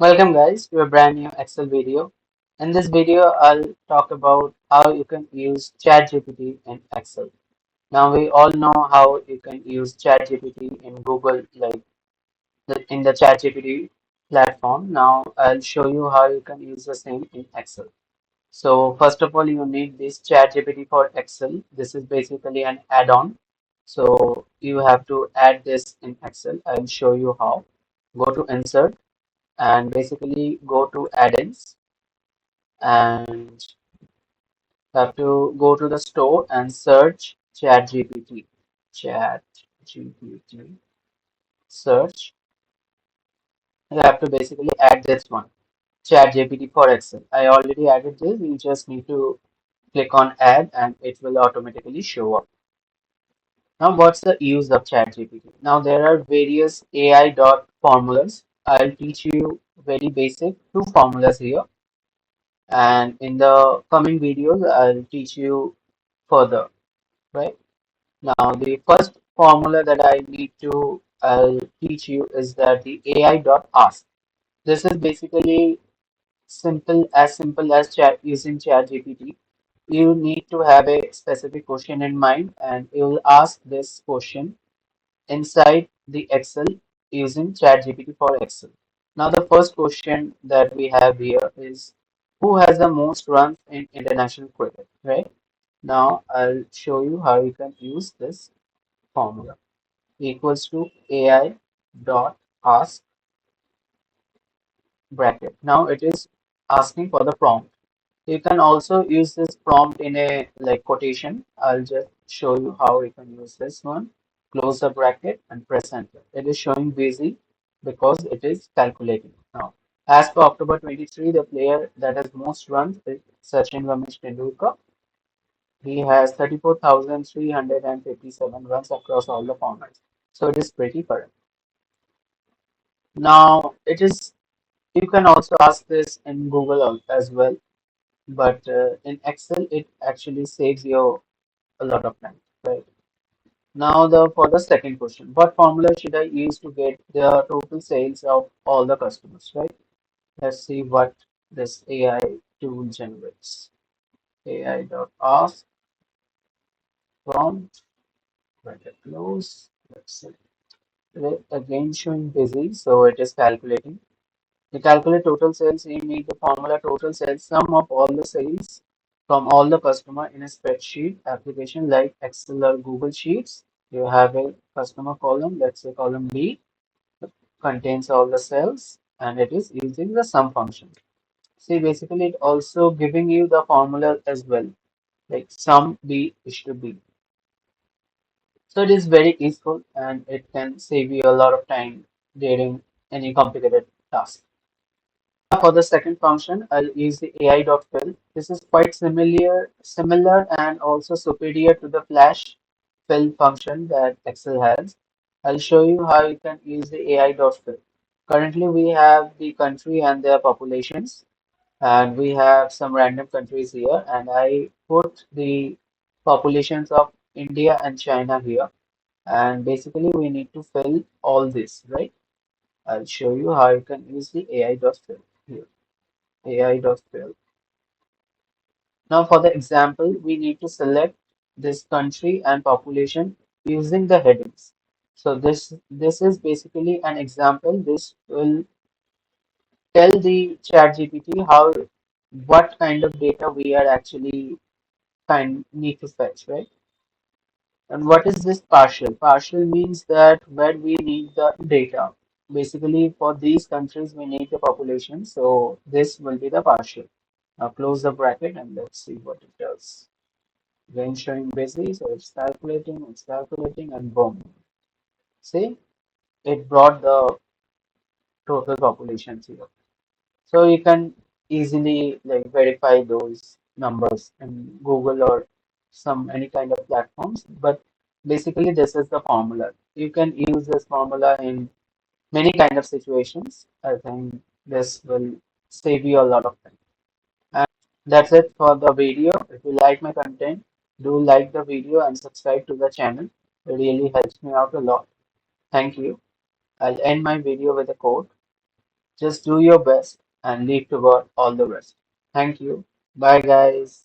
Welcome guys to a brand new Excel video. In this video, I'll talk about how you can use ChatGPT in Excel. Now we all know how you can use ChatGPT in Google, like in the ChatGPT platform. Now I'll show you how you can use the same in Excel. So first of all, you need this ChatGPT for Excel. This is basically an add-on. So you have to add this in Excel. I'll show you how. Go to Insert and basically go to add-ins and have to go to the store and search ChatGPT. ChatGPT search. You have to basically add this one, ChatGPT for Excel. I already added this. You just need to click on add and it will automatically show up. Now, what's the use of ChatGPT? Now, there are various AI dot formulas. I'll teach you very basic two formulas here. And in the coming videos, I'll teach you further, right? Now, the first formula that I need to I'll teach you is that the AI dot ask. This is basically simple as chat using ChatGPT. You need to have a specific question in mind, and you will ask this question inside the Excel using ChatGPT for Excel. Now, the first question that we have here is who has the most runs in international cricket, right? Now, I'll show you how you can use this formula equals to AI dot ask bracket. Now, it is asking for the prompt. You can also use this prompt in a like quotation. I'll just show you how you can use this one. Close the bracket and press enter. It is showing busy because it is calculating. Now, as per October 23, the player that has most runs is Sachin Ramesh Tendulkar. He has 34,357 runs across all the formats. So it is pretty correct. Now, you can also ask this in Google as well, but in Excel, it actually saves you a lot of time, right? Now, for the second question, what formula should I use to get the total sales of all the customers, right? Let's see what this AI tool generates. AI.ask prompt, bracket close. Let's see. Again showing busy, so it is calculating. To calculate total sales, you need the formula total sales sum of all the sales from all the customer in a spreadsheet application like Excel or Google Sheets. You have a customer column, let's say column B, contains all the cells and it is using the sum function. See, basically it also giving you the formula as well, like sum B is to B. So it is very useful and it can save you a lot of time during any complicated task. For the second function, I'll use the AI.fill. This is quite similar and also superior to the flash fill function that Excel has. I'll show you how you can use the AI.fill. Currently, we have the country and their populations, and we have some random countries here, and I put the populations of India and China here. And basically, we need to fill all this, right? I'll show you how you can use the AI.fill here. AI.fill. Now for the example, we need to select this country and population using the headings. So this is basically an example. This will tell the ChatGPT how what kind of data we are actually need to fetch, right? And what is this partial? Partial means that where we need the data. Basically, for these countries, we need the population. So this will be the partial. Now close the bracket and let's see what it does. Again showing busy, so it's calculating, and boom. See, it brought the total populations here. So you can easily like verify those numbers in Google or some any kind of platforms. But basically, this is the formula. You can use this formula in many kind of situations. I think this will save you a lot of time. And that's it for the video. If you like my content, do like the video and subscribe to the channel. It really helps me out a lot. Thank you. I'll end my video with a quote. Just do your best and leave to God all the rest. Thank you. Bye, guys.